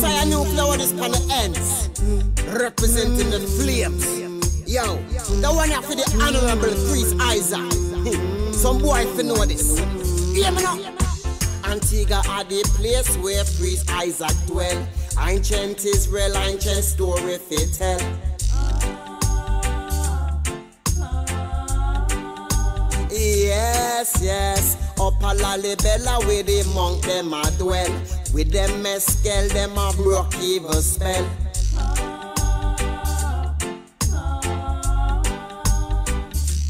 Messiah new flower this on the ends, representing the flames. Yo, the one here for the honorable priest Isaac. Some boy fi know this. Hear me now. Antigua are the place where priest Isaac dwell. Ancient Israel, ancient story fi tell. Yes, yes. Up a Lalibela where the monk them a dwell. With them mescal them a broke evil spell.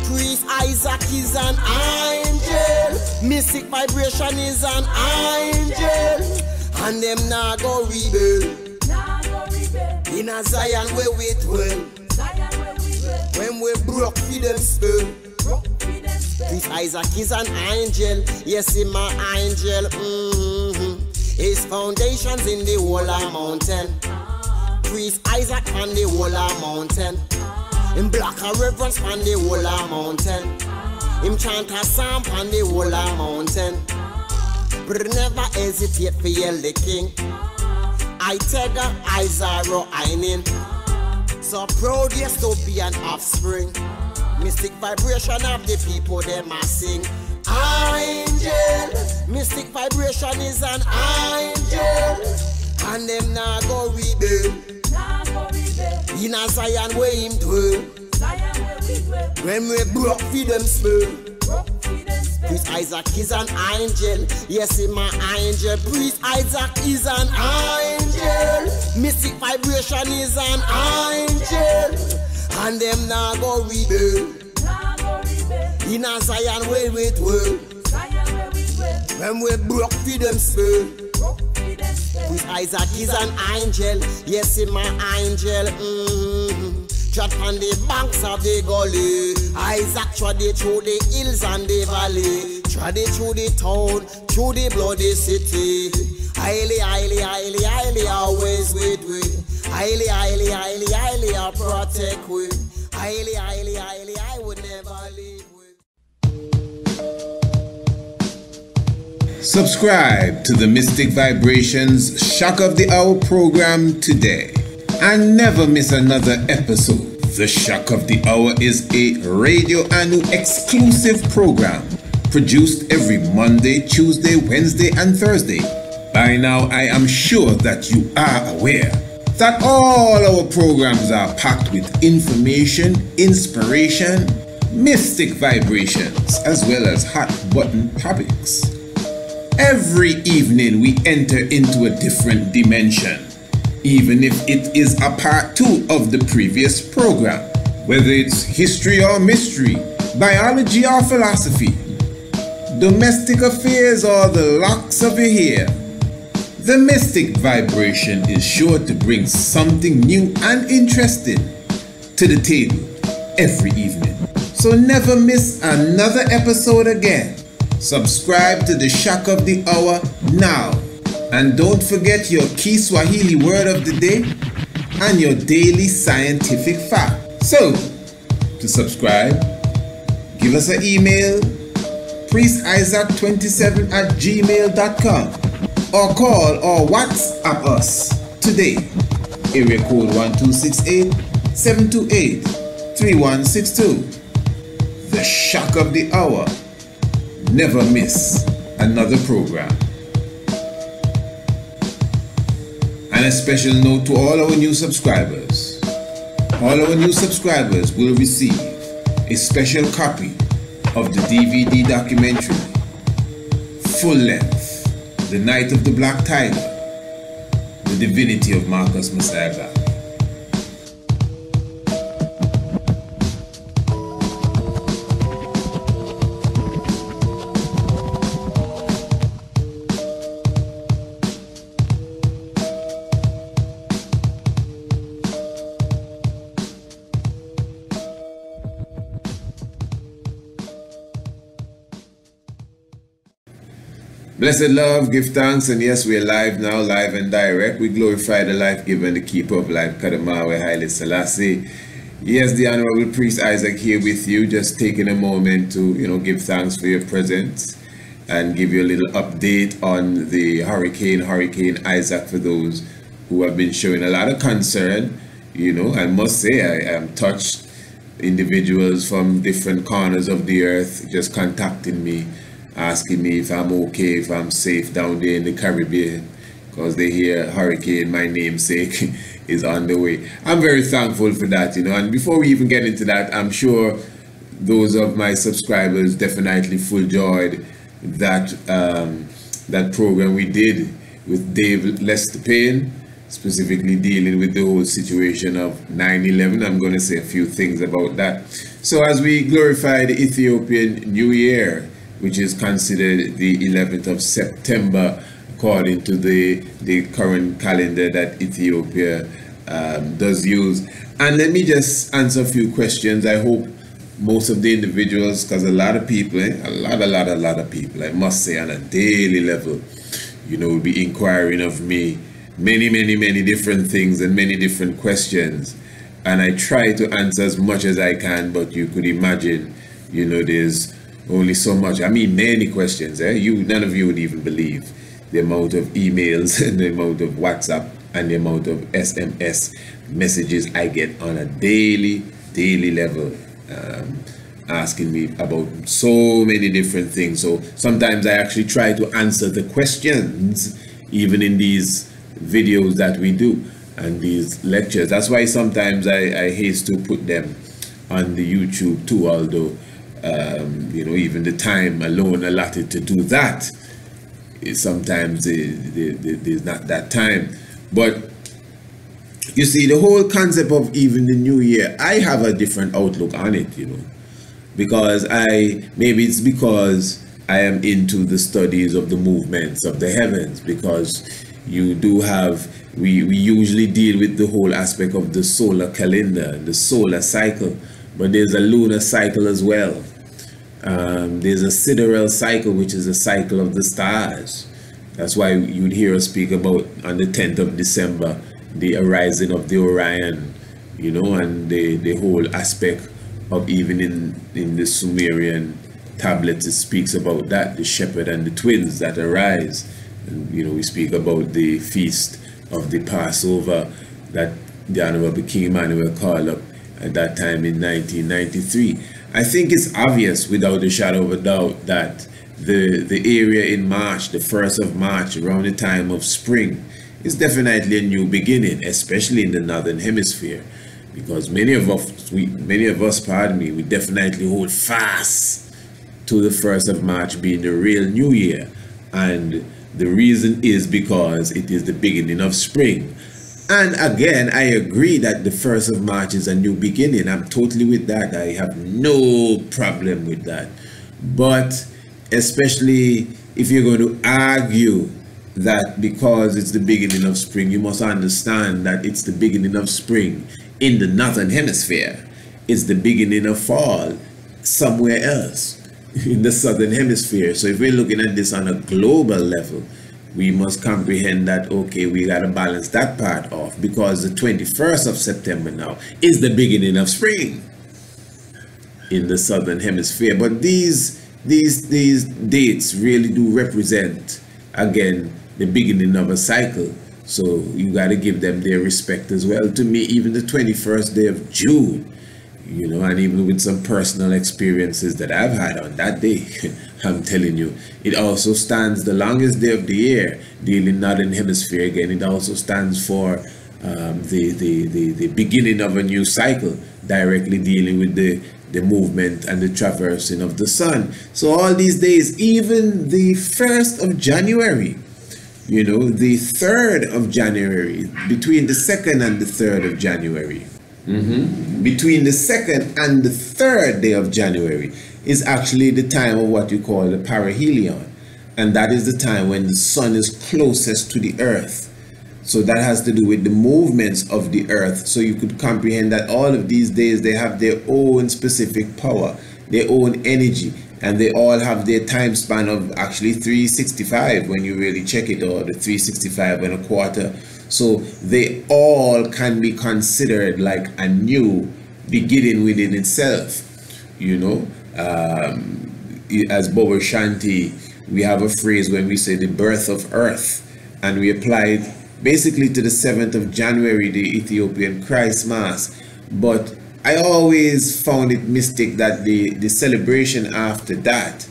Priest Isaac is an angel. Mystic vibration is an angel. And them nah go rebel. In a Zion where we dwell. When we broke for them spell. Priest Isaac is an angel. Yes, he's my angel. His foundations in the whole mountain. Priest Isaac on the whole mountain. Him black a reverence on the whole mountain. Him chant a psalm on the whole mountain. But never hesitate for yell the king. I take a Isaro Ainin. So proud yes to be an offspring. Mystic vibration of the people them a sing. Angel, mystic vibration is an angel. And them nah go rebel. In a Zion where him dwell. When we broke for them spell. Priest Isaac is an angel. Yes, he's my angel. Priest Isaac is an angel. Mystic vibration is an angel. And them now go rebel. In a Zion where we dwell. When we broke for them spell. Priest Isaac is an angel. Yes, he's my angel. Trod on the banks of the gully. Isaac trod it through the hills and the valley. Trod it through the town, through the bloody city. Highly, highly, highly, highly, always with we. Highly, highly, highly, highly, I'll protect we. Highly, highly, highly, I would never leave we. Subscribe to the Mystic Vibrations Shock of the Hour program today and never miss another episode. The Shock of the Hour is a Radio Anu exclusive program produced every Monday, Tuesday, Wednesday, and Thursday. By now, I am sure that you are aware that all our programs are packed with information, inspiration, mystic vibrations, as well as hot button topics. Every evening we enter into a different dimension, even if it is a part 2 of the previous program, whether it's history or mystery, biology or philosophy, domestic affairs or the locks of your hair. The mystic vibration is sure to bring something new and interesting to the table every evening. So never miss another episode again. Subscribe to the Shock of the Hour now. And don't forget your key Swahili word of the day and your daily scientific fact. So, to subscribe, give us an email, priestisaac27@gmail.com, or call or WhatsApp us today. Area code 1268-728-3162. The Shock of the Hour. Never miss another program. And a special note to all our new subscribers. All our new subscribers will receive a special copy of the DVD documentary, full length, The Night of the Black Tiger, The Divinity of Marcus Messiah Garvey. Blessed love, give thanks, and yes, we're live now, live and direct. We glorify the life giver and the keeper of life, Kadamawe Haile Selassie. Yes, the Honorable Priest Isaac here with you, just taking a moment to, give thanks for your presence and give you a little update on the Hurricane Isaac for those who have been showing a lot of concern. You know, I must say I am touched. Individuals from different corners of the earth just contacting me, asking me if I'm okay, if I'm safe down there in the Caribbean, because they hear hurricane, my namesake, is on the way. I'm very thankful for that, you know. And before we even get into that, I'm sure those of my subscribers definitely full joyed that that program we did with Dave Lester Payne, specifically dealing with the whole situation of 9/11. I'm going to say a few things about that. So as we glorify the Ethiopian New Year, which is considered the 11th of September, according to the current calendar that Ethiopia does use. And let me just answer a few questions. I hope most of the individuals, because a lot of people, a lot of people, I must say, on a daily level, you know, will be inquiring of me many different things and many different questions, and I try to answer as much as I can, but you could imagine, you know, there's only so much. I mean, many questions. None of you would even believe the amount of emails and the amount of WhatsApp and the amount of SMS messages I get on a daily level, asking me about so many different things. So sometimes I actually try to answer the questions even in these videos that we do and these lectures. That's why sometimes I haste to put them on the YouTube too, although you know, even the time alone allotted to do that is sometimes there's not that time. But you see, the whole concept of even the new year, I have a different outlook on it, you know, because maybe it's because I am into the studies of the movements of the heavens, because you do have, we usually deal with the whole aspect of the solar calendar, the solar cycle, but there's a lunar cycle as well. There's a sidereal cycle, which is a cycle of the stars. That's why you'd hear us speak about on the 10th of December, the arising of the Orion, you know, and the whole aspect of, even in the Sumerian tablets, it speaks about that, the shepherd and the twins that arise. And, you know, we speak about the feast of the Passover that the Honorable King Emmanuel called up at that time in 1993. I think it's obvious, without a shadow of a doubt, that the area in March, the 1st of March, around the time of spring, is definitely a new beginning, especially in the Northern Hemisphere, because many of us, we definitely hold fast to the 1st of March being the real New Year, and the reason is because it is the beginning of spring. And again, I agree that the 1st of March is a new beginning. I'm totally with that. I have no problem with that. But especially if you're going to argue that because it's the beginning of spring, you must understand that it's the beginning of spring in the Northern Hemisphere. It's the beginning of fall somewhere else in the Southern Hemisphere. So if we're looking at this on a global level, we must comprehend that, okay, we got to balance that part off, because the 21st of September now is the beginning of spring in the Southern Hemisphere. But these dates really do represent, again, the beginning of a cycle. So you got to give them their respect as well. To me, even the 21st day of June, you know, and even with some personal experiences that I've had on that day, I'm telling you, it also stands the longest day of the year, dealing Northern Hemisphere again. It also stands for the beginning of a new cycle, directly dealing with the movement and the traversing of the sun. So all these days, even the 1st of January, you know, the 3rd of January, between the 2nd and the 3rd of January, between the 2nd and the 3rd day of January is actually the time of what you call the parahelion, and that is the time when the sun is closest to the earth. So that has to do with the movements of the earth. So you could comprehend that all of these days, they have their own specific power, their own energy, and they all have their time span of actually 365 when you really check it, or the 365 and a quarter. So they all can be considered like a new beginning within itself, you know. As Bobo Shanti, we have a phrase when we say the birth of earth, and we apply basically to the 7th of January, the Ethiopian Christmas. But I always found it mystic that the celebration after that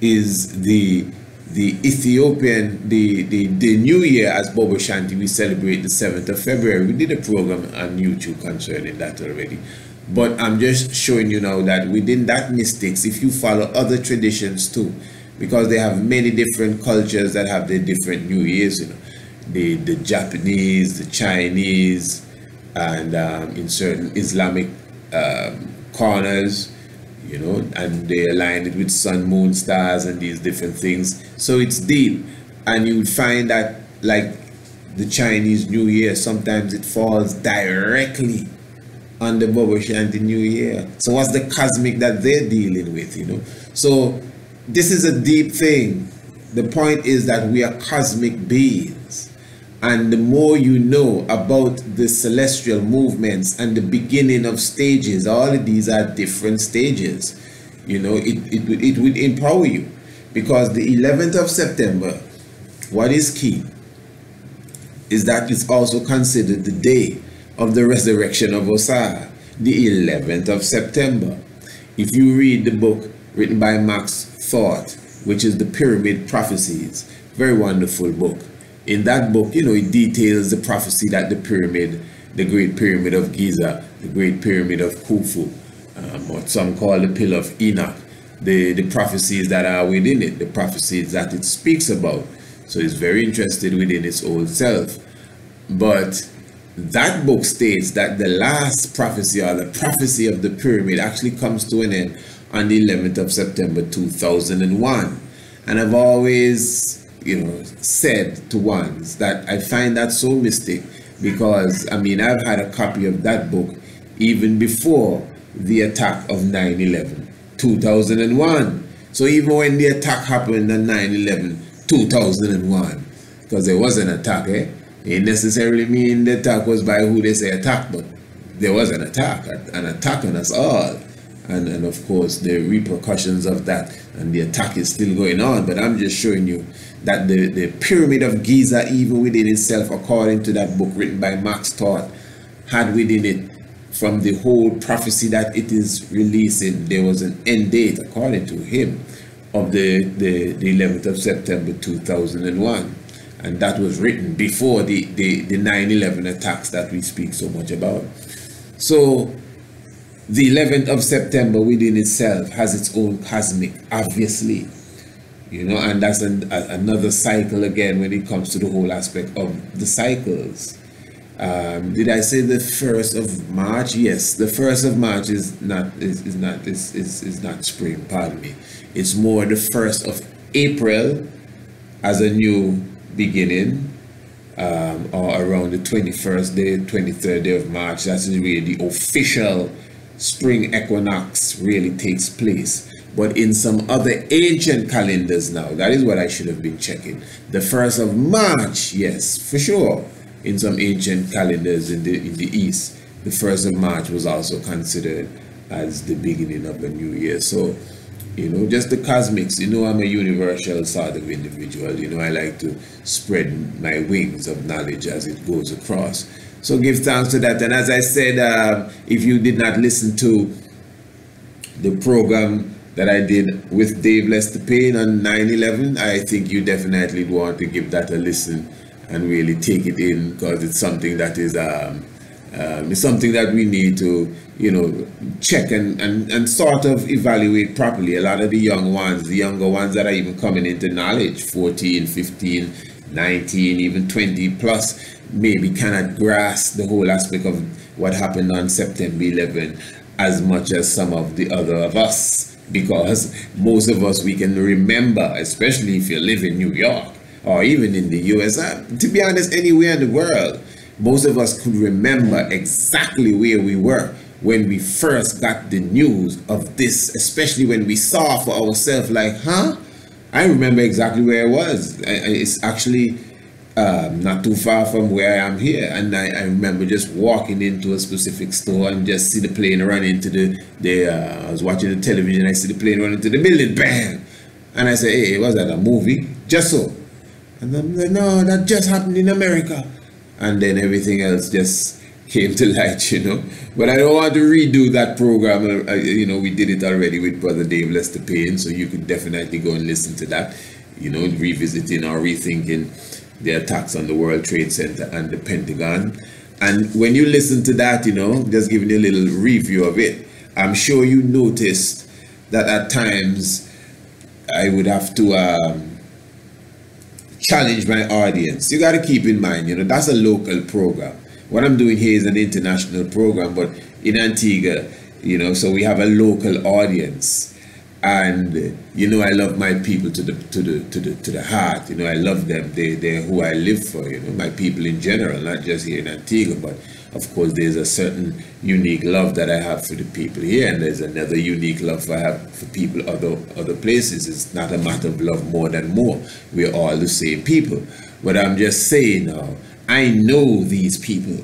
is the Ethiopian, the New Year, as Bobo Shanti. We celebrate the 7th of February. We did a program on YouTube concerning that already. But I'm just showing you now that within that mystics, if you follow other traditions too, because they have many different cultures that have their different New Years, you know, the Japanese, the Chinese, and in certain Islamic corners, you know, and they align it with sun, moon, stars, and these different things. So it's deep, and you would find that, like the Chinese New Year, sometimes it falls directly on the Bobo Shanti New Year. So what's the cosmic that they're dealing with, you know? So this is a deep thing. The point is that we are cosmic beings, and the more you know about the celestial movements and the beginning of stages, all of these are different stages, you know, it would empower you, because the 11th of September, what is key is that it's also considered the day of the resurrection of Osar, the 11th of September. If you read the book written by Max Thought, which is the Pyramid Prophecies, very wonderful book. In that book, you know, it details the prophecy that the pyramid, the Great Pyramid of Giza, the Great Pyramid of Khufu, what some call the Pillar of Enoch, the prophecies that are within it, the prophecies that it speaks about. So it's very interested within its own self. But that book states that the last prophecy, or the prophecy of the pyramid, actually comes to an end on the 11th of September 2001. And I've always, you know, said to ones that I find that so mystic, because I mean, I've had a copy of that book even before the attack of 9/11 2001. So even when the attack happened on 9/11 2001, because there was an attack, it necessarily mean the attack was by who they say attack, but there was an attack on us all, and of course the repercussions of that, and the attack is still going on. But I'm just showing you that the Pyramid of Giza, even within itself, according to that book written by Max Thought, had within it, from the whole prophecy that it is releasing, there was an end date, according to him, of the 11th of September 2001. And that was written before the 9/11 attacks that we speak so much about. So the 11th of September within itself has its own cosmic, obviously, you know, and that's another cycle again when it comes to the whole aspect of the cycles. Did I say the 1st of March? Yes, the 1st of March is not spring, pardon me. It's more the 1st of April as a new beginning, or around the 21st day, 23rd day of March. That's really the official spring equinox really takes place. But in some other ancient calendars now, that is what I should have been checking. The 1st of March, yes, for sure. In some ancient calendars in the East, the 1st of March was also considered as the beginning of a new year. So, you know, just the cosmics. You know, I'm a universal sort of individual. You know, I like to spread my wings of knowledge as it goes across. So give thanks to that. And as I said, if you did not listen to the program that I did with Dave Lester Payne on 9/11, I think you definitely want to give that a listen and really take it in, because it's something that is it's something that we need to, you know, check and sort of evaluate properly. A lot of the young ones, the younger ones that are even coming into knowledge, 14, 15, 19, even 20 plus, maybe cannot grasp the whole aspect of what happened on September 11 as much as some of the other of us, because most of us, we can remember, especially if you live in New York or even in the US, to be honest, anywhere in the world, most of us could remember exactly where we were when we first got the news of this, especially when we saw for ourselves, like, I remember exactly where I was. It's actually not too far from where I am here, and I remember just walking into a specific store and just see the plane run into I was watching the television, I see the plane run into the building, bang, and I say, hey, was that a movie? Just so. And I'm like, no, that just happened in America. and then everything else just came to light, you know. But I don't want to redo that program. You know, we did it already with Brother Dave Lester Payne, so you could definitely go and listen to that, you know, revisiting or rethinking the attacks on the World Trade Center and the Pentagon. And when you listen to that, you know, just giving you a little review of it, I'm sure you noticed that at times I would have to challenge my audience. You got to keep in mind, you know, that's a local program. What I'm doing here is an international program, but in Antigua, you know, so we have a local audience. And you know, I love my people to the heart. You know, I love them. They're who I live for. You know, my people in general, not just here in Antigua, but of course, there's a certain unique love that I have for the people here, and there's another unique love I have for people other places. It's not a matter of love more than more. We're all the same people. But I'm just saying now, I know these people.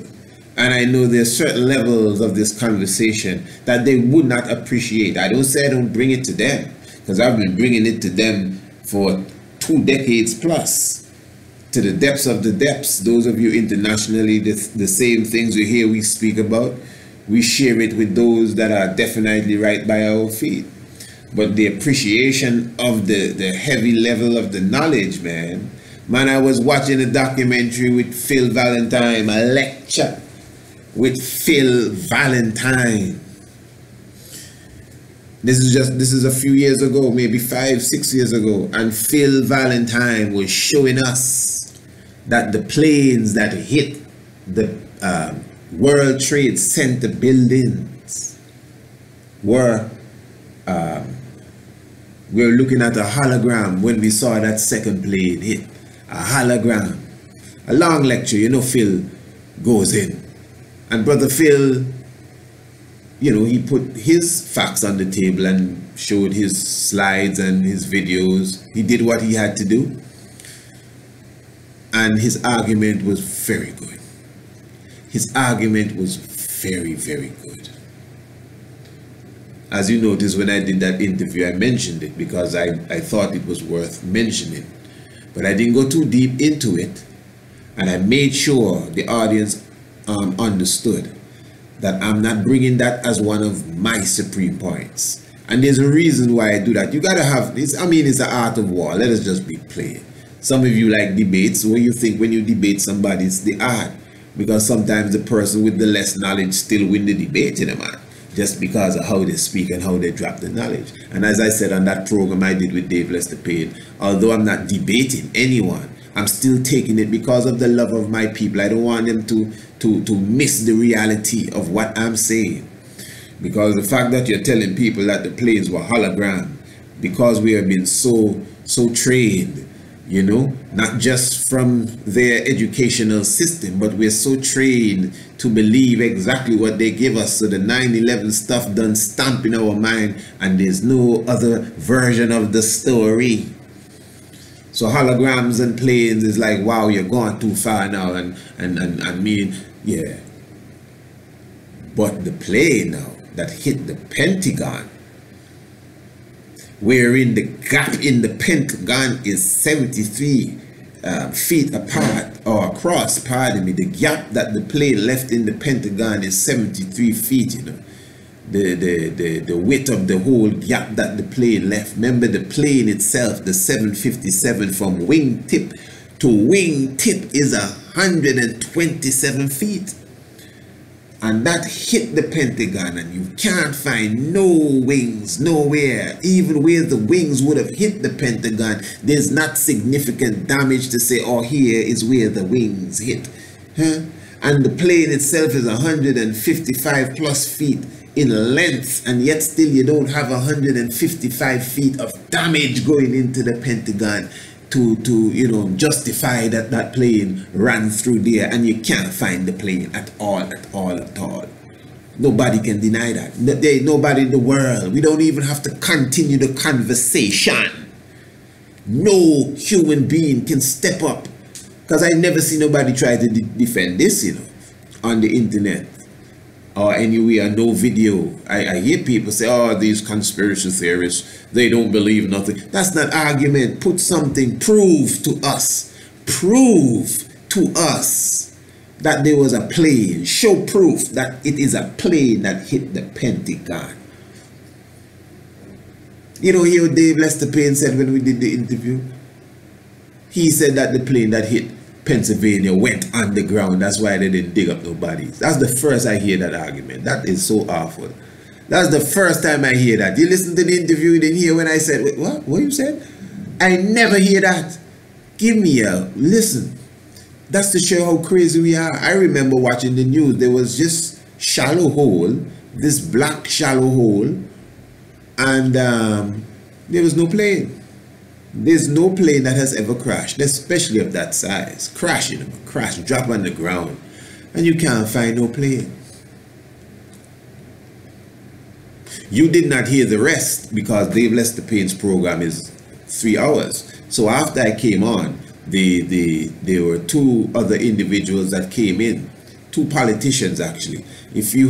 And I know there's certain levels of this conversation that they would not appreciate. I don't say I don't bring it to them, because I've been bringing it to them for 2 decades plus, to the depths of the depths. Those of you internationally, the same things we hear we speak about, we share it with those that are definitely right by our feet. But the appreciation of the heavy level of the knowledge, man, I was watching a documentary with Phil Valentine, a lecture with Phil Valentine. This is a few years ago, maybe 5-6 years ago, and Phil Valentine was showing us that the planes that hit the World Trade Center buildings were we were looking at a hologram when we saw that second plane hit. A hologram. A long lecture, you know, Phil goes in. And Brother Phil, you know, he put his facts on the table and showed his slides and his videos. He did what he had to do. And his argument was very good. His argument was very, very good. As you notice, when I did that interview, I mentioned it because I thought it was worth mentioning. But I didn't go too deep into it. And I made sure the audience understood that I'm not bringing that as one of my supreme points. And there's a reason why I do that. You gotta have, it's the art of war. Let us just be plain. Some of you like debates. What you think when you debate somebody, it's the art. Because sometimes the person with the less knowledge still win the debate, you know, man. Just because of how they speak and how they drop the knowledge. And as I said on that program I did with Dave Lester Payne, although I'm not debating anyone, I'm still taking it because of the love of my people. I don't want them to miss the reality of what I'm saying. Because the fact that you're telling people that the planes were hologram, because we have been so trained, you know, not just from their educational system, but we're so trained to believe exactly what they give us. So the 9/11 stuff done stamp in our mind, and there's no other version of the story. So holograms and planes is like, wow, you're going too far now, and I mean, yeah. But the plane now that hit the Pentagon, wherein the gap in the Pentagon is 73 feet apart or across, pardon me, the gap that the plane left in the Pentagon is 73 feet, you know. The width of the whole gap that the plane left. Remember the plane itself, the 757 from wingtip to wingtip is 127 feet. And that hit the Pentagon, and you can't find no wings nowhere. Even where the wings would have hit the Pentagon, there's not significant damage to say, oh, here is where the wings hit. Huh? And the plane itself is 155 plus feet in length, and yet still you don't have 155 feet of damage going into the Pentagon to you know, justify that that plane ran through there, and you can't find the plane at all. Nobody can deny that. There ain't nobody in the world. We don't even have to continue the conversation. No human being can step up, because I never see nobody try to defend this, you know, on the internet or anywhere. No video. I hear people say, oh, these conspiracy theorists, they don't believe nothing. That's not argument. Put something, prove to us that there was a plane. Show proof that it is a plane that hit the Pentagon. You know, here Dave Lester Payne said when we did the interview, he said that the plane that hit Pennsylvania went underground. That's why they didn't dig up no bodies. That's the first I hear that argument. That is so awful. That's the first time I hear that. You listen to the interview, you didn't hear when I said, wait, what you said? I never hear that. Give me a listen. That's to show how crazy we are. I remember watching the news. There was just shallow hole, this black shallow hole, and there was no plane. There's no plane that has ever crashed, especially of that size. Crash drop on the ground, and you can't find no plane. You did not hear the rest because Dave Lester Payne's program is 3 hours. So after I came on, there were 2 other individuals that came in, 2 politicians actually. If you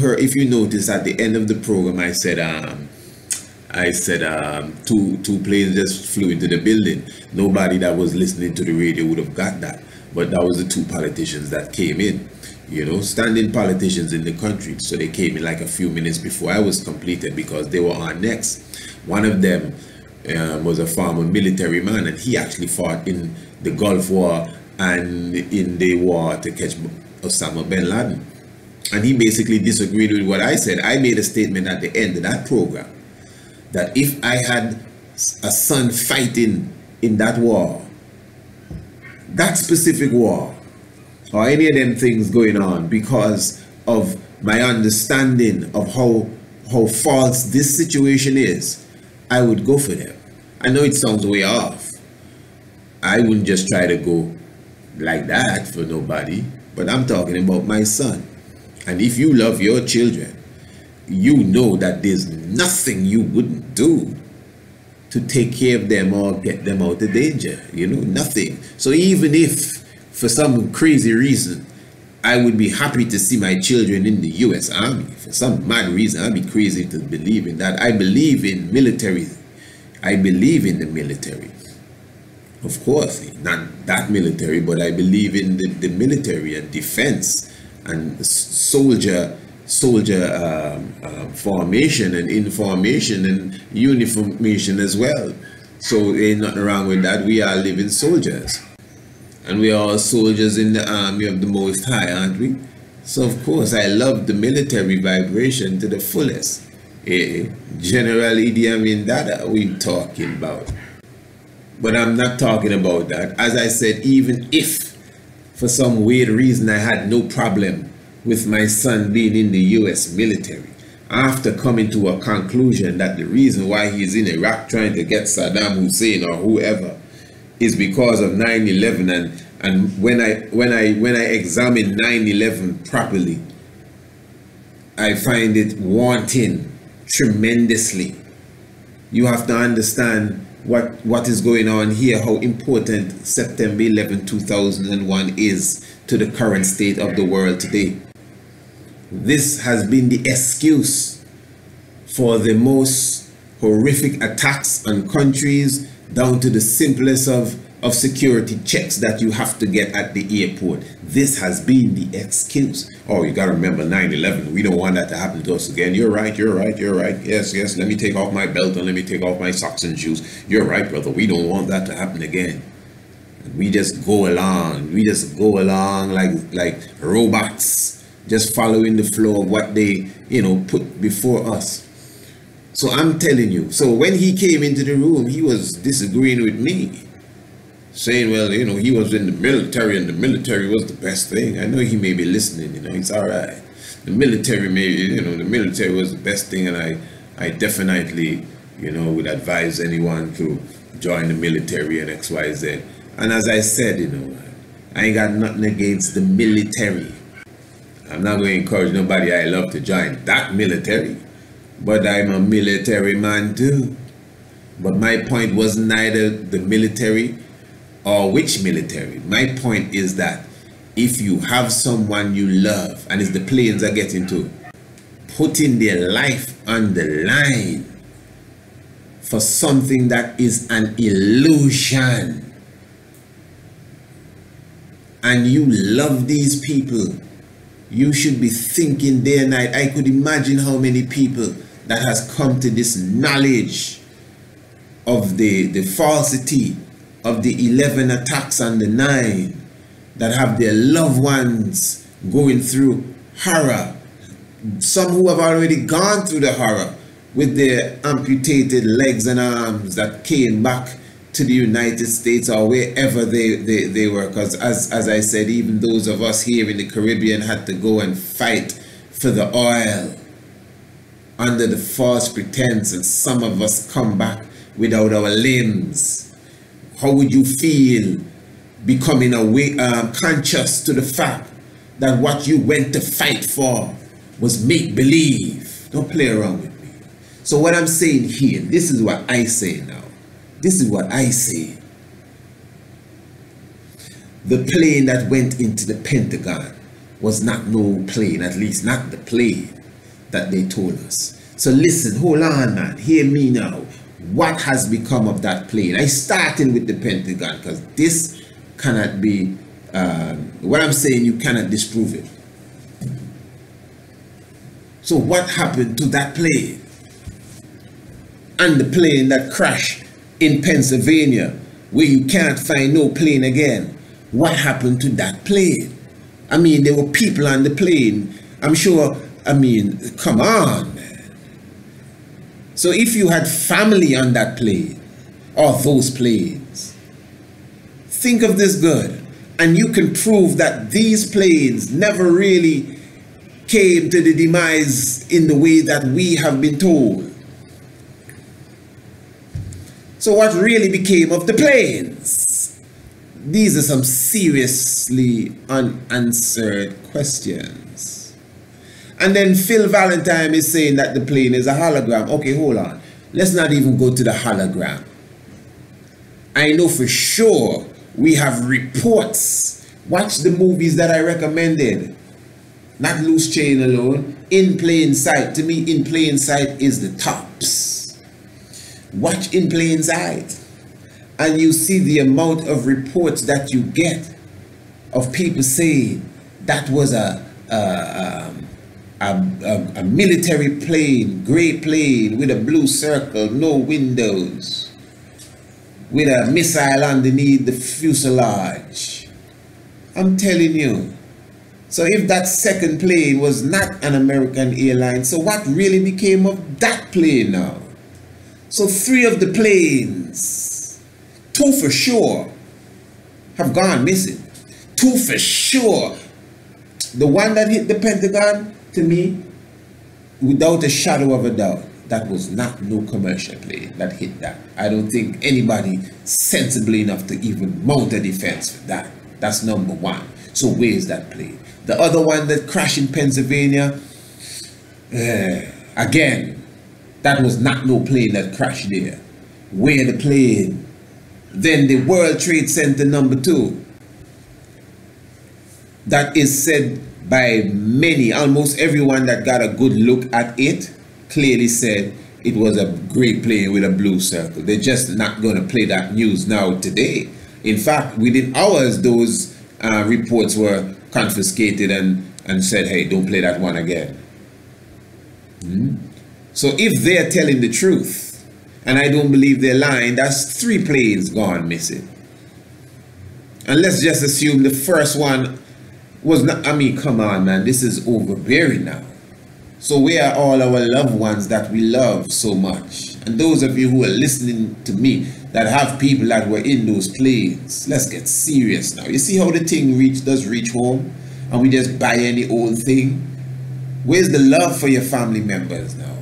notice at the end of the program, I said 2 planes just flew into the building. Nobody that was listening to the radio would have got that, but that was the 2 politicians that came in. You know, standing politicians in the country. So they came in like a few minutes before I was completed because they were on next. One of them was a former military man, and he actually fought in the Gulf War and in the war to catch Osama bin Laden. And he basically disagreed with what I said. I made a statement at the end of that program that if I had a son fighting in that war, that specific war, or any of them things going on, because of my understanding of how false this situation is, I would go for them. I know it sounds way off. I wouldn't just try to go like that for nobody, but I'm talking about my son. And if you love your children, you know that there's nothing you wouldn't do to take care of them or get them out of danger. You know, nothing. So even if for some crazy reason I would be happy to see my children in the US Army, for some mad reason I'd be crazy to believe in that. I believe in military. I believe in the military. Of course, not that military, but I believe in the military and defense and soldier formation and information and uniformation as well. So ain't nothing wrong with that. We are living soldiers, and we are all soldiers in the army of the Most High, aren't we? So of course I love the military vibration to the fullest. General Idi Amin Dada we talking about. But I'm not talking about that. As I said, even if for some weird reason I had no problem with my son being in the US military, after coming to a conclusion that the reason why he's in Iraq trying to get Saddam Hussein or whoever is because of 9/11, and when I examine 9/11 properly, I find it wanting tremendously. You have to understand what is going on here, how important September 11, 2001 is to the current state of the world today. This has been the excuse for the most horrific attacks on countries, down to the simplest of security checks that you have to get at the airport. This has been the excuse. Oh, you gotta remember 9/11. We don't want that to happen to us again. You're right. Yes. Let me take off my belt and let me take off my socks and shoes. You're right, brother. We don't want that to happen again. And we just go along. We just go along like robots, just following the flow of what they, put before us. So I'm telling you. So when he came into the room, he was disagreeing with me, saying, well, he was in the military and the military was the best thing. I know he may be listening, it's all right. The military the military was the best thing, and I definitely, would advise anyone to join the military and XYZ. And as I said, I ain't got nothing against the military. I'm not going to encourage nobody I love to join that military, but I'm a military man too. But my point was neither the military or which military. My point is that if you have someone you love, and it's the planes are getting to, putting their life on the line for something that is an illusion, and you love these people, you should be thinking day and night. I could imagine how many people that has come to this knowledge of the falsity of the 11 attacks on the 9, that have their loved ones going through horror. Some who have already gone through the horror with their amputated legs and arms that came back to the United States or wherever they were. Because as I said, even those of us here in the Caribbean had to go and fight for the oil under the false pretense, and some of us come back without our limbs. How would you feel becoming conscious to the fact that what you went to fight for was make-believe? Don't play around with me. So what I'm saying here, this is what I say now. This is what I say. The plane that went into the Pentagon was not no plane, at least not the plane that they told us. So listen, hold on, man. Hear me now. What has become of that plane? I started with the Pentagon because this cannot be, what I'm saying, you cannot disprove it. So what happened to that plane? And the plane that crashed in Pennsylvania, where you can't find no plane again. What happened to that plane? I mean, there were people on the plane. I'm sure, I mean, come on, man. So if you had family on that plane, or those planes, think of this good, and you can prove that these planes never really came to the demise in the way that we have been told. So what really became of the planes? These are some seriously unanswered questions. And then Phil Valentine is saying that the plane is a hologram. Okay, hold on. Let's not even go to the hologram. I know for sure we have reports. Watch the movies that I recommended. Not Loose Chain alone. In Plain Sight. To me, In Plain Sight is the tops. Watch In Plain Sight, and you see the amount of reports that you get of people saying that was a military plane, gray plane with a blue circle, no windows, with a missile underneath the fuselage. I'm telling you. So if that second plane was not an American airline, so what really became of that plane now? So 3 of the planes, 2 for sure, have gone missing. 2 for sure. The one that hit the Pentagon, to me, without a shadow of a doubt, that was not no commercial plane that hit that. I don't think anybody sensible enough to even mount a defense for that. That's number 1. So where's that plane? The other one that crashed in Pennsylvania, again, that was not no plane that crashed there. Where the plane? Then the World Trade Center number 2. That is said by many, almost everyone that got a good look at it, clearly said it was a great plane with a blue circle. They're just not going to play that news now today. In fact, within hours, those reports were confiscated and said, hey, don't play that one again. So if they're telling the truth, and I don't believe they're lying, that's 3 planes gone missing. And let's just assume the first one was not, I mean, come on, man, this is overbearing now. So where are all our loved ones that we love so much? And those of you who are listening to me that have people that were in those planes, let's get serious now. You see how the thing does reach home, and we just buy any old thing? Where's the love for your family members now?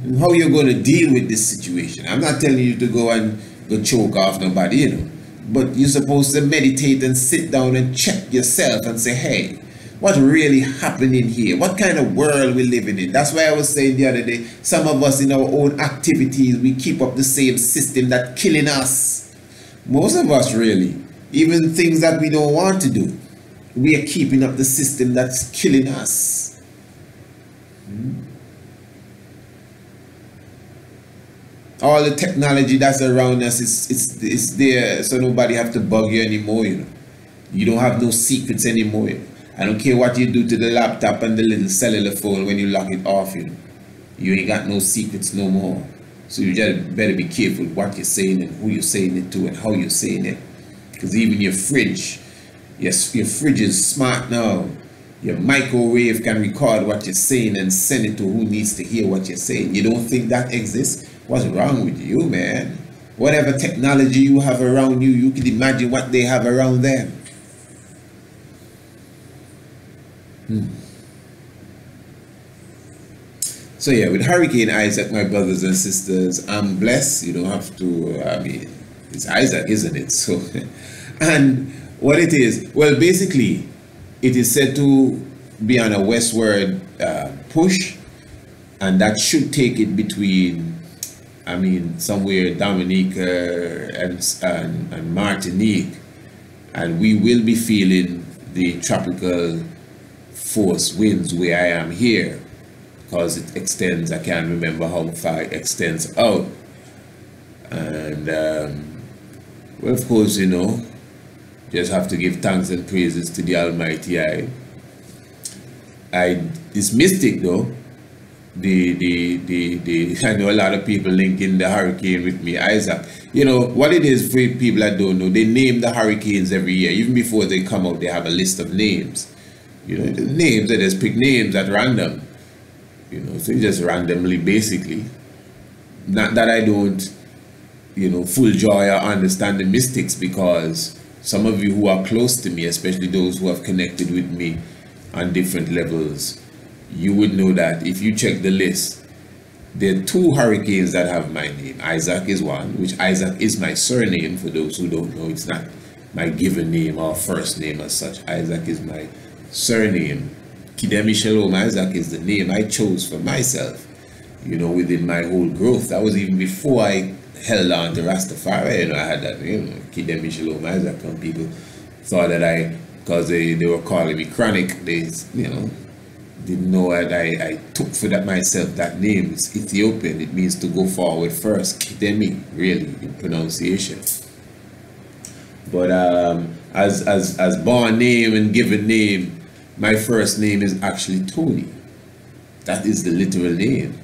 And how you're going to deal with this situation? I'm not telling you to go and go choke off nobody, you know. But you're supposed to meditate and sit down and check yourself and say, hey, what really happened in here? What kind of world we're living in? That's why I was saying the other day, some of us in our own activities, we keep up the same system that's killing us. Most of us really, even things that we don't want to do, we are keeping up the system that's killing us. All the technology that's around us is there, so nobody have to bug you anymore, you know. You don't have no secrets anymore. I don't care what you do to the laptop and the little cellular phone when you lock it off, you ain't got no secrets no more. So you just better be careful what you're saying and who you're saying it to and how you're saying it. Because even your fridge, yes, your fridge is smart now. Your microwave can record what you're saying and send it to who needs to hear what you're saying. You don't think that exists? What's wrong with you, man? Whatever technology you have around you, you can imagine what they have around them. So yeah, with Hurricane Isaac, my brothers and sisters, I'm blessed. You don't have to, I mean, it's Isaac, isn't it? So, and what it is, well, basically, it is said to be on a westward push, and that should take it between, I mean, somewhere Dominica and Martinique, and we will be feeling the tropical force winds where I am here, because it extends, I can't remember how far it extends out. And well, of course, you know, just have to give thanks and praises to the Almighty. It's mystic though. I know a lot of people linking the hurricane with me, Isaac. You know what it is for people that don't know, they name the hurricanes every year. Even before they come out, they have a list of names. You know, the names, they just pick names at random. You know, so just randomly, basically. Not that I don't, you know, full joy or understand the mystics, because some of you who are close to me, especially those who have connected with me on different levels, you would know that if you check the list, there are 2 hurricanes that have my name. Isaac is one, which Isaac is my surname. For those who don't know, it's not my given name or first name as such. Isaac is my surname. Kidemi Shalom Isaac is the name I chose for myself, you know, within my whole growth. That was even before I held on to Rastafari. You know, I had that name, Kidemi Shalom Isaac, and people thought that because they were calling me chronic, they, you know, didn't know that I took for that myself that name. It's Ethiopian. It means to go forward first. Kidemi, really, in pronunciation. But as born name and given name, my first name is actually Tony. That is the literal name.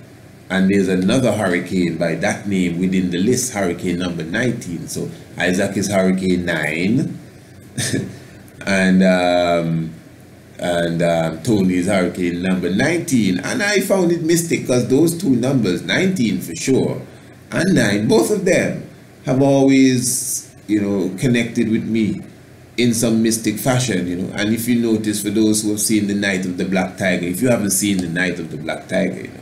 And there's another hurricane by that name within the list, hurricane number 19. So Isaac is hurricane 9. and Tony is hurricane number 19. And I found it mystic because those 2 numbers, 19 for sure, and 9, both of them have always, you know, connected with me in some mystic fashion, you know. And if you notice, for those who have seen The Night of the Black Tiger, if you haven't seen The Night of the Black Tiger, you know,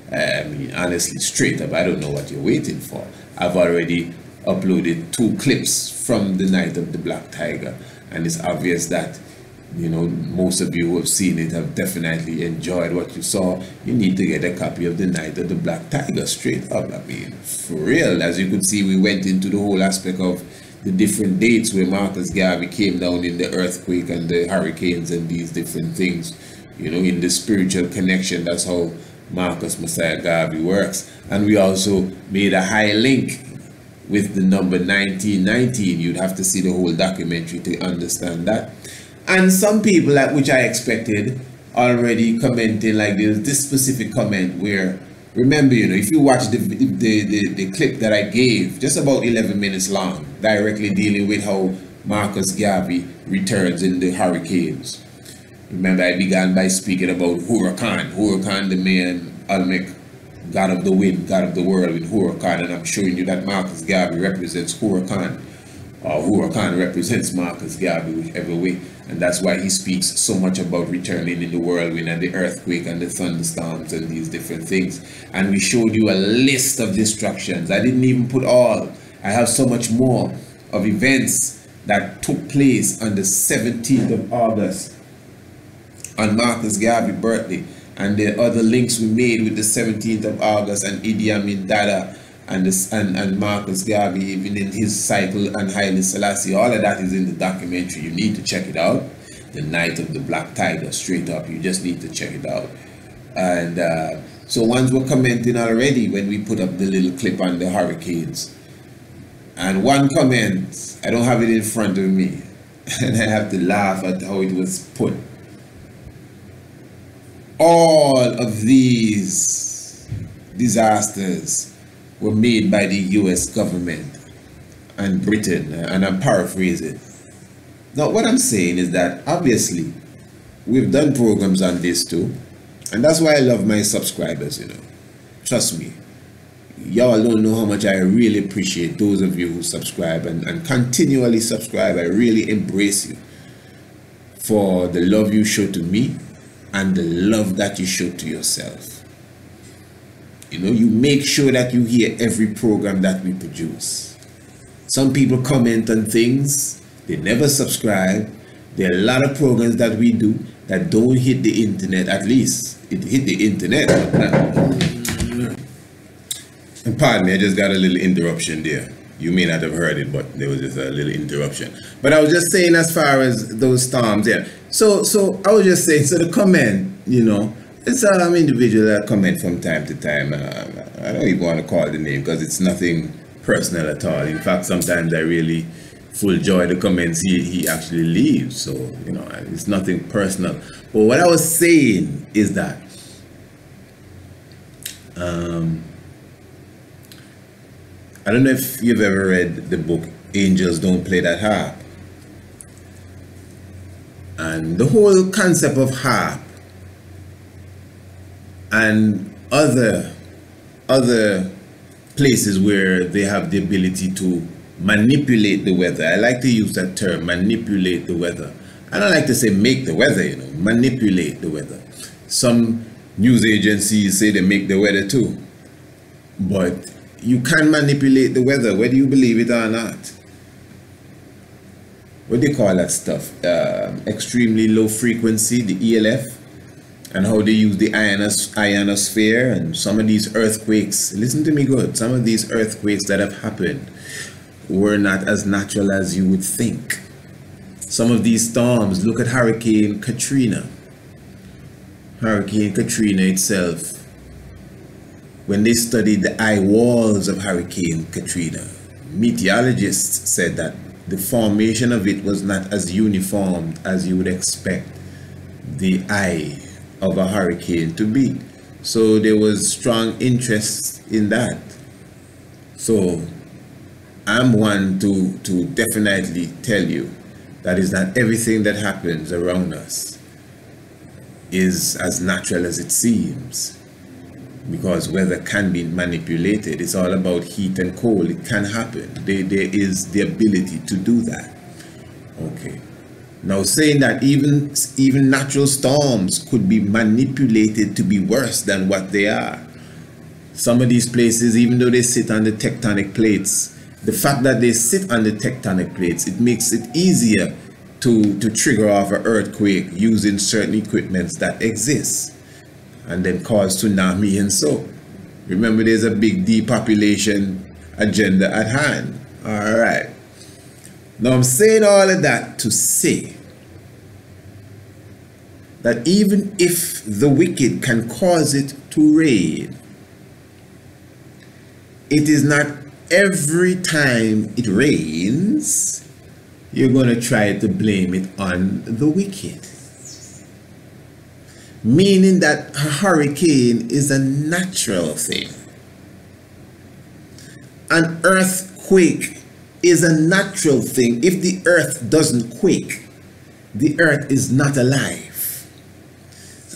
I mean, honestly, straight up, I don't know what you're waiting for. I've already uploaded 2 clips from The Night of the Black Tiger, and it's obvious that, you know, most of you who have seen it have definitely enjoyed what you saw. You need to get a copy of The Night of the Black Tiger, straight up. I mean, for real. As you could see, we went into the whole aspect of the different dates where Marcus Garvey came down in the earthquake and the hurricanes and these different things, you know, in the spiritual connection. That's how Marcus Messiah Garvey works. And we also made a high link with the number 1919. You'd have to see the whole documentary to understand that. And some people, like, which I expected, already commenting, like there's this specific comment where, remember, you know, if you watch the clip that I gave, just about 11 minutes long, directly dealing with how Marcus Garvey returns in the hurricanes. Remember, I began by speaking about Huracan, the man, Olmec, god of the wind, god of the world with Huracan, and I'm showing you that Marcus Garvey represents Huracan, or Huracan represents Marcus Garvey, whichever way. And that's why he speaks so much about returning in the whirlwind and the earthquake and the thunderstorms and these different things. And we showed you a list of destructions. I didn't even put all. I have so much more of events that took place on the 17th of August on Marcus Garvey's birthday. And the other links we made with the 17th of August and Idi Amin Dada and Marcus Garvey, even in his cycle, and Haile Selassie. All of that is in the documentary. You need to check it out. The Night of the Black Tiger, straight up. You just need to check it out. And so ones were commenting already when we put up the little clip on the hurricanes. And one comment, I don't have it in front of me, and I have to laugh at how it was put. All of these disasters were made by the US government and Britain, and I'm paraphrasing. Now, what I'm saying is that obviously we've done programs on this too, and that's why I love my subscribers, you know. Trust me, y'all don't know how much I really appreciate those of you who subscribe and continually subscribe. I really embrace you for the love you show to me and the love that you show to yourself. You know, you make sure that you hear every program that we produce. Some people comment on things, they never subscribe. There are a lot of programs that we do that don't hit the internet. At least it hit the internet, but not. And pardon me, I just got a little interruption there. You may not have heard it, but there was just a little interruption. But I was just saying, as far as those storms there. So I was just saying, so the comment, you know, it's an individual that comment from time to time. I don't even want to call the name because it's nothing personal at all. In fact, sometimes I really full joy the comments he actually leaves. So, you know, it's nothing personal. But what I was saying is that I don't know if you've ever read the book Angels Don't Play That Harp. And the whole concept of harp and other places where they have the ability to manipulate the weather. I like to use that term, manipulate the weather. I don't like to say make the weather, you know, manipulate the weather. Some news agencies say they make the weather too. But you can manipulate the weather, whether you believe it or not. What do you call that stuff? Extremely low frequency, the ELF, and how they use the ionosphere and some of these earthquakes. Listen to me good. Some of these earthquakes that have happened were not as natural as you would think. Some of these storms, look at Hurricane Katrina. Hurricane Katrina itself, when they studied the eye walls of Hurricane Katrina, meteorologists said that the formation of it was not as uniform as you would expect the eye of a hurricane to be. So there was strong interest in that. So I'm one to definitely tell you that is not everything that happens around us is as natural as it seems, because weather can be manipulated. It's all about heat and cold. It can happen. There is the ability to do that. Okay. Now, saying that even natural storms could be manipulated to be worse than what they are. Some of these places, even though they sit on the tectonic plates, the fact that they sit on the tectonic plates, it makes it easier to trigger off an earthquake using certain equipments that exist, and then cause tsunami and so. Remember, there's a big depopulation agenda at hand. All right. Now, I'm saying all of that to say that even if the wicked can cause it to rain, it is not every time it rains you're going to try to blame it on the wicked. Meaning that a hurricane is a natural thing. An earthquake is a natural thing. If the earth doesn't quake, the earth is not alive.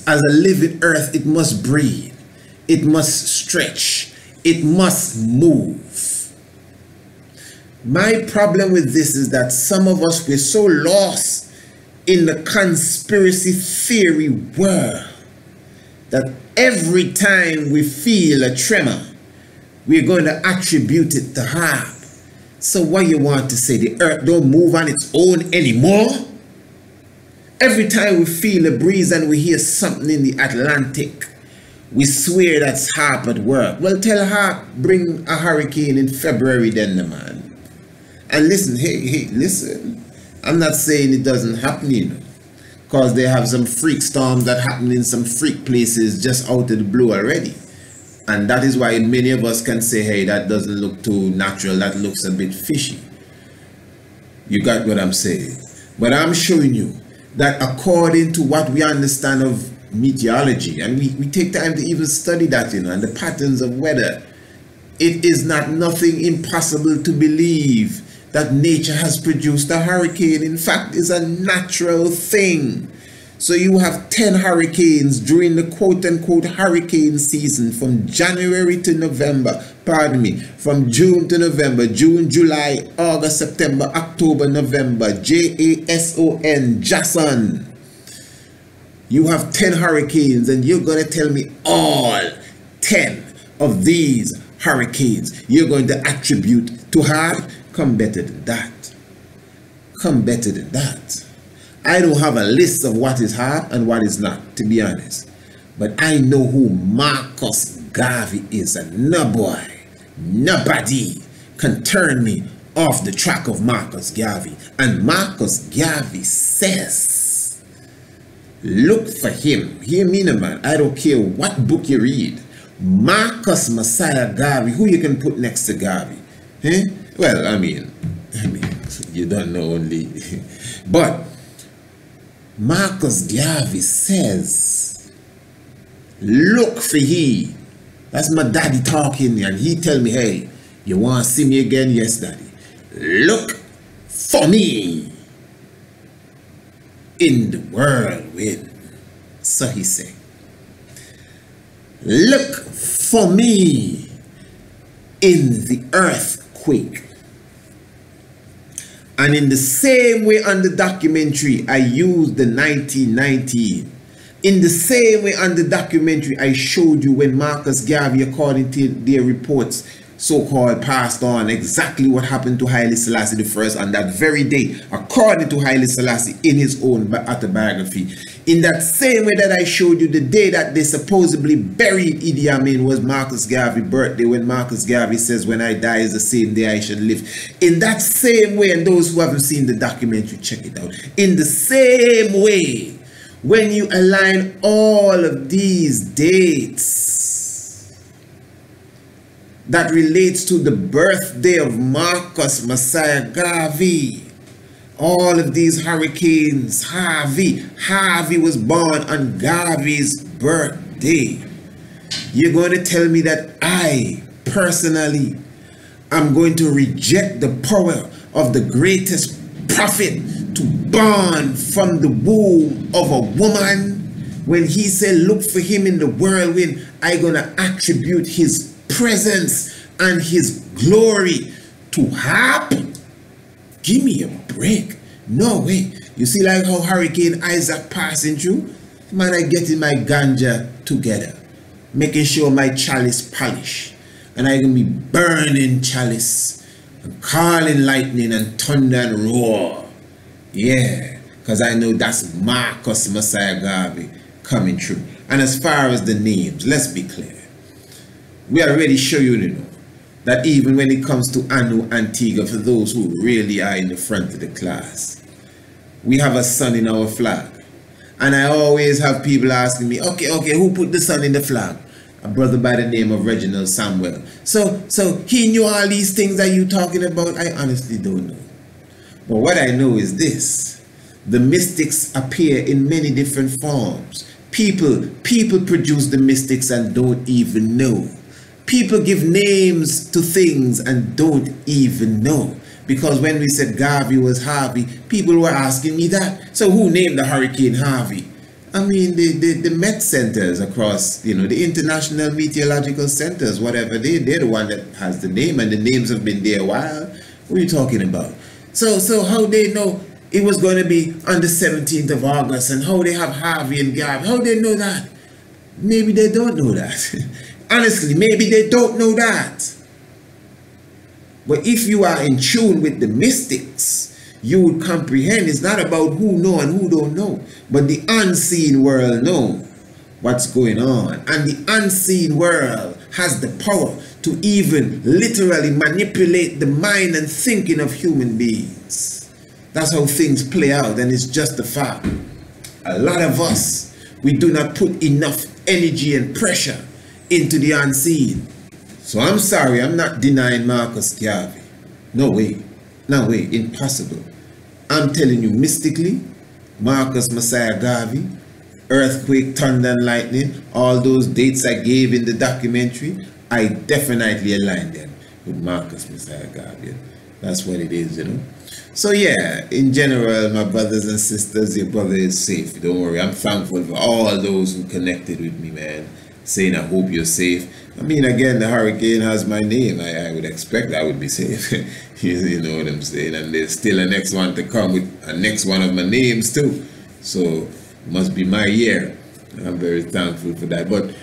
As a living earth, it must breathe. It must stretch. It must move. My problem with this is that some of us, we're so lost in the conspiracy theory world that every time we feel a tremor, we're going to attribute it to harp. So what you want to say, the earth don't move on its own anymore? Every time we feel a breeze and we hear something in the Atlantic, we swear that's harp at work. Well, tell harp, bring a hurricane in February then, the man. And listen, hey, listen. I'm not saying it doesn't happen, you know, because they have some freak storms that happen in some freak places just out of the blue already. And that is why many of us can say, hey, that doesn't look too natural, that looks a bit fishy. You got what I'm saying? But I'm showing you that according to what we understand of meteorology, and we take time to even study that, and the patterns of weather, it is not nothing impossible to believe that nature has produced a hurricane. In fact, it's a natural thing. So you have 10 hurricanes during the quote-unquote hurricane season from January to November, pardon me, from June to November, June, July, August, September, October, November, Jason, Jason. You have 10 hurricanes, and you're going to tell me all 10 of these hurricanes you're going to attribute to her? Come better than that. Come better than that. I don't have a list of what is hard and what is not, to be honest. But I know who Marcus Garvey is, and no boy, nobody can turn me off the track of Marcus Garvey. And Marcus Garvey says, look for him. Hear me, no man. I don't care what book you read. Marcus Messiah Garvey, who you can put next to Garvey? Eh? Well, I mean, you don't know only. But Marcus Garvey says, look for he. That's my daddy talking, and he tell me, hey, you want to see me again? Yes, daddy. Look for me in the whirlwind. So he said, look for me in the earthquake. And in the same way on the documentary, I used the 1919. In the same way on the documentary, I showed you when Marcus Garvey, according to their reports, so-called passed on exactly what happened to Haile Selassie I on that very day, according to Haile Selassie in his own autobiography. In that same way that I showed you the day that they supposedly buried Idi Amin was Marcus Garvey's birthday, when Marcus Garvey says, when I die is the same day I should live. In that same way, and those who haven't seen the documentary, check it out. In the same way, when you align all of these dates that relates to the birthday of Marcus Messiah Garvey, all of these hurricanes, Harvey was born on Garvey's birthday. You're going to tell me that I, personally, am going to reject the power of the greatest prophet to born from the womb of a woman? When he said, look for him in the whirlwind, I'm going to attribute his presence and his glory to happen? Give me a break. No way. You see, like how Hurricane Isaac passing through? Man, I getting my ganja together, making sure my chalice polish, and I can be burning chalice and calling lightning and thunder and roar. Yeah, because I know that's Marcus Messiah Garvey coming through. And as far as the names, let's be clear. We already show you, that even when it comes to Anu Antigua, for those who really are in the front of the class, we have a sun in our flag. And I always have people asking me, okay, who put the sun in the flag? A brother by the name of Reginald Samuel. So he knew all these things that you talking about? I honestly don't know. But what I know is this: the mystics appear in many different forms. People produce the mystics and don't even know. People give names to things and don't even know. Because when we said Garvey was Harvey, people were asking me that. So who named the Hurricane Harvey? I mean, the Met centers across, the International Meteorological Centers, whatever, they're the one that has the name, and the names have been there a while. What are you talking about? So how they know it was going to be on the 17th of August, and how they have Harvey and Garvey? How they know that? Maybe they don't know that. Honestly, maybe they don't know that. But if you are in tune with the mystics, you would comprehend it's not about who know and who don't know, but the unseen world know what's going on. And the unseen world has the power to even literally manipulate the mind and thinking of human beings. That's how things play out, and it's just a fact. A lot of us, we do not put enough energy and pressure into the unseen. So I'm sorry, I'm not denying Marcus Garvey. No way. No way. Impossible. I'm telling you, mystically, Marcus Messiah Garvey, earthquake, thunder and lightning, all those dates I gave in the documentary, I definitely align them with Marcus Messiah Garvey. That's what it is, you know. So yeah, in general, my brothers and sisters, your brother is safe. Don't worry. I'm thankful for all those who connected with me, man, saying I hope you're safe. I mean, again, the hurricane has my name. I would expect I would be safe. You know what I'm saying? And there's still a next one to come with a next one of my names too. So it must be my year. I'm very thankful for that. But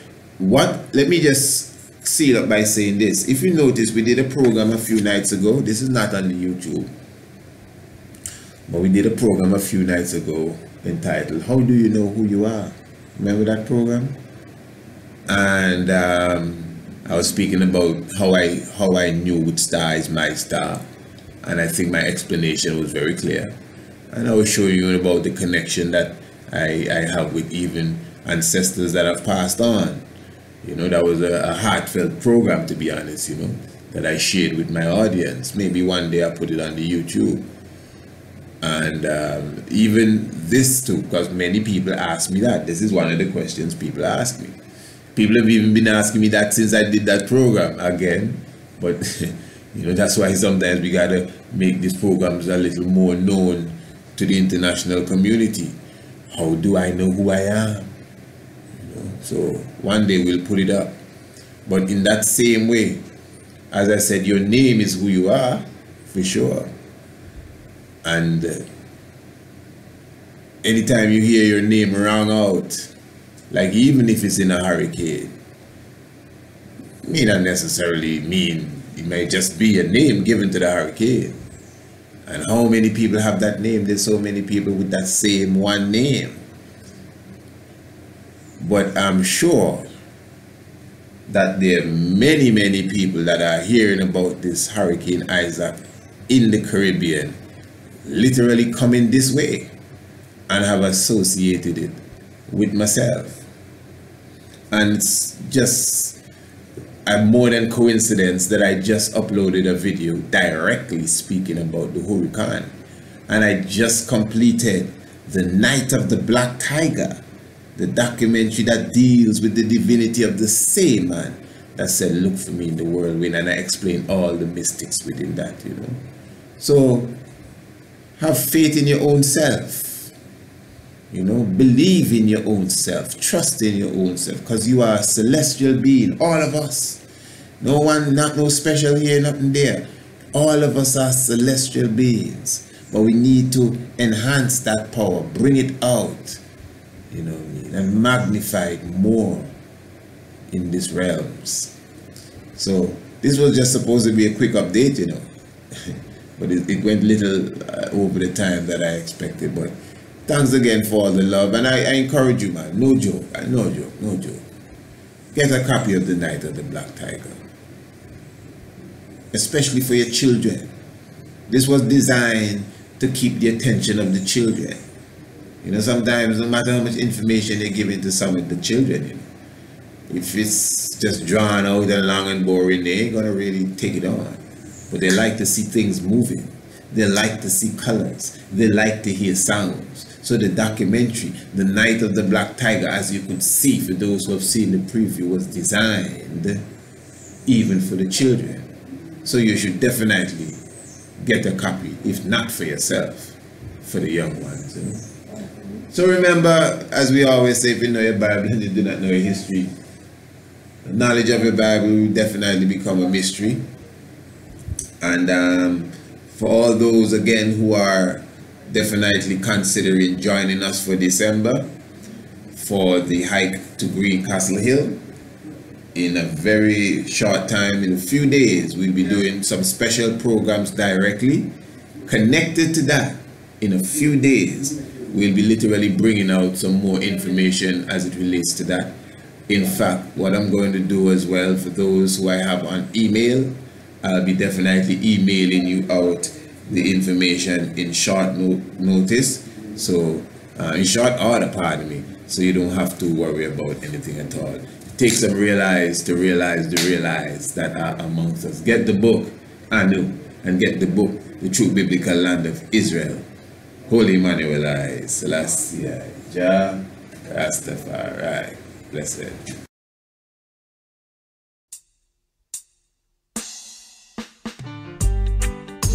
let me just seal up by saying this. If you notice, we did a program a few nights ago. This is not on the YouTube. But we did a program a few nights ago entitled, How Do You Know Who You Are? Remember that program? And I was speaking about how I knew which star is my star. And I think my explanation was very clear. And I was showing you about the connection that I have with even ancestors that have passed on. You know, that was a heartfelt program, to be honest, you know, that I shared with my audience. Maybe one day I'll put it on the YouTube. And even this too, because many people ask me that. This is one of the questions people ask me. People have even been asking me that since I did that program again. But, you know, that's why sometimes we got to make these programs a little more known to the international community. How do I know who I am? You know, so one day we'll put it up. But in that same way, as I said, your name is who you are, for sure. And anytime you hear your name rung out, like even if it's in a hurricane, it may not necessarily mean, it may just be a name given to the hurricane. And how many people have that name? There's so many people with that same one name. But I'm sure that there are many, many people that are hearing about this Hurricane Isaac in the Caribbean, literally coming this way, and have associated it with myself. And it's just a more than coincidence that I just uploaded a video directly speaking about the hurricane. And I just completed The Night of the Black Tiger, the documentary that deals with the divinity of the same man that said, look for me in the whirlwind, and I explained all the mystics within that, you know. So have faith in your own self. You know, believe in your own self, trust in your own self, because you are a celestial being, all of us. No one, not no special here, nothing there. All of us are celestial beings, but we need to enhance that power, bring it out, you know, and magnify it more in these realms. So this was just supposed to be a quick update, you know, but it went little over the time that I expected. But thanks again for all the love, and I encourage you, man, no joke, no joke. Get a copy of The Night of the Black Tiger, especially for your children. This was designed to keep the attention of the children. You know, sometimes no matter how much information they give into some of the children, you know, if it's just drawn out and long and boring, they ain't gonna really take it on. But they like to see things moving. They like to see colors. They like to hear sounds. So the documentary, The Night of the Black Tiger, as you could see for those who have seen the preview, was designed even for the children. So you should definitely get a copy, if not for yourself, for the young ones. You know? So remember, as we always say, if you know your Bible and you do not know your history, the knowledge of your Bible will definitely become a mystery. And for all those, again, who are definitely considering joining us for December for the hike to Green Castle Hill, in a very short time, in a few days, we'll be doing some special programs directly connected to that. In a few days, we'll be literally bringing out some more information as it relates to that. In fact, what I'm going to do as well, for those who I have on email, I'll be definitely emailing you out the information in short notice, so in short order, pardon me, so you don't have to worry about anything at all. It takes some realize that are amongst us. Get the book, Anu, and get the book, The True Biblical Land of Israel, Holy Emmanuel I, Selassie I, Jah, Rastafari, blessed.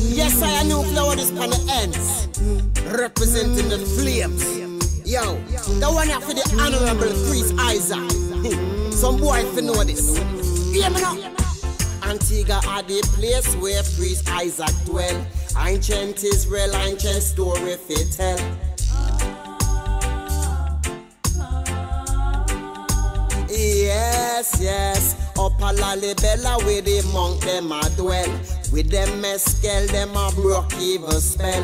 Yes, I knew flower this on the ends, representing the flames. Yo, the one after the Honorable Priest Isaac. Some boy if you know this. Hear me now. Antigua are the place where Priest Isaac dwell. Ancient Israel, ancient story fi tell. Yes, yes, up a Lalibela where the monk them a dwell. With them mescal, them a broke evil spell.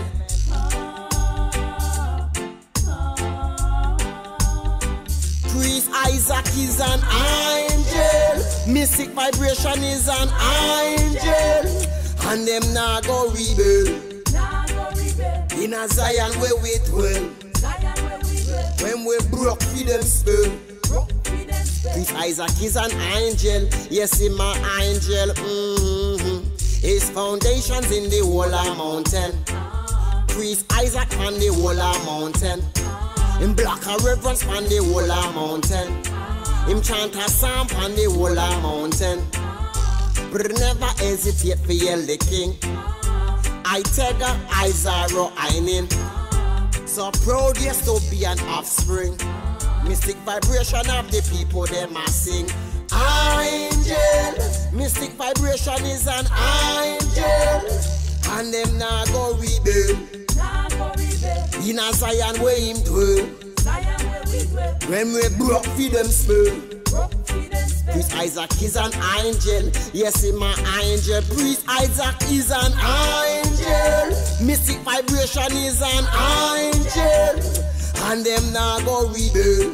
Priest Isaac is an angel. Mystic vibration is an angel. And them nah go rebel. In a Zion where we dwell. When we broke for them spell. Priest Isaac is an angel. Yes, he's my angel. His foundations in the whole mountain. Priest Isaac on the whole mountain. Him block a reverence on the whole mountain. Him chant a psalm on the whole mountain. But never hesitate for yell the king. I Tega, I Zaro, I Nin. So proud yes to be an offspring. Mystic vibration of the people them a sing. Angel, mystic vibration is an angel. And them nah go rebel. In a Zion where him dwell. When we broke for them spell. Priest Isaac is an angel. Yes, he's my angel. Priest Isaac is an angel. Mystic vibration is an angel. And them nah go rebel.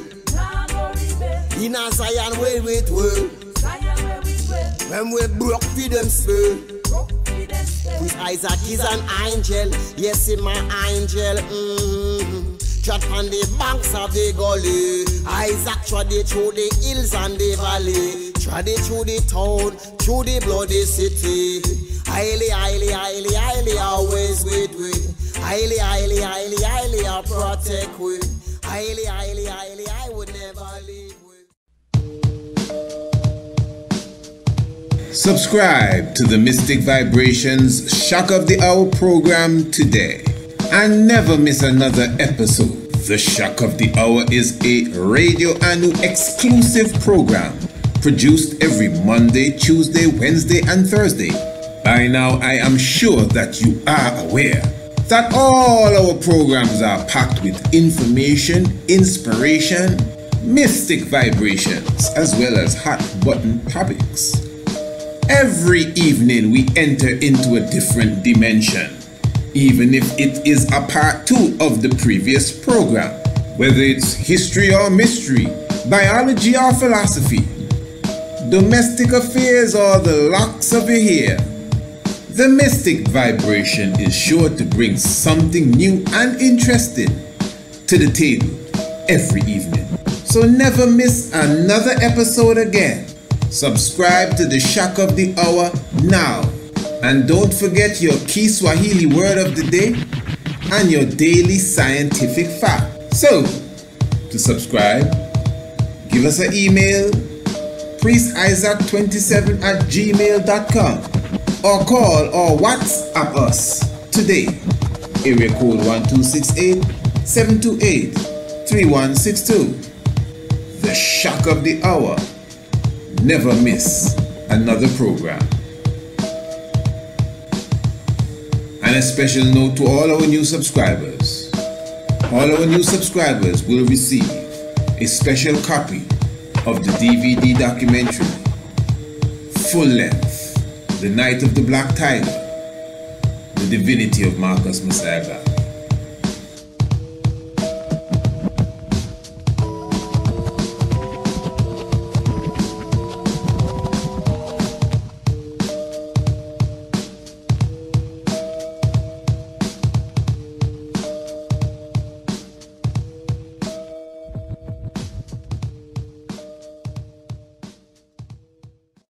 In a Zion where we dwell. When we broke for them spell. Priest Isaac is an angel. Yes, he's my angel. Trod on the banks of the gully. Isaac trod it through the hills and the valley. Trod it through the town, through the bloody city. Highly, highly, highly, highly, always with we. Highly, highly, highly, highly, I'll protect we. Highly, highly, highly, I would never leave we. Subscribe to the Mystic Vibrations Shock of the Hour program today and never miss another episode. The Shock of the Hour is a Radio Anu exclusive program produced every Monday, Tuesday, Wednesday and Thursday. By now I am sure that you are aware that all our programs are packed with information, inspiration, mystic vibrations, as well as hot button topics. Every evening we enter into a different dimension, even if it is a part 2 of the previous program, whether it's history or mystery, biology or philosophy, domestic affairs or the locks of your hair. The mystic vibration is sure to bring something new and interesting to the table every evening. So never miss another episode again. Subscribe to the Shock of the Hour now. And don't forget your key Swahili word of the day and your daily scientific fact. So, to subscribe, give us an email, priestisaac27@gmail.com, or call or WhatsApp us today. Area code 1268-728-3162. The Shock of the Hour. Never miss another program. And a special note to all our new subscribers. All our new subscribers will receive a special copy of the DVD documentary, full length, The Night of the Black Tiger, The Divinity of Marcus Messiah.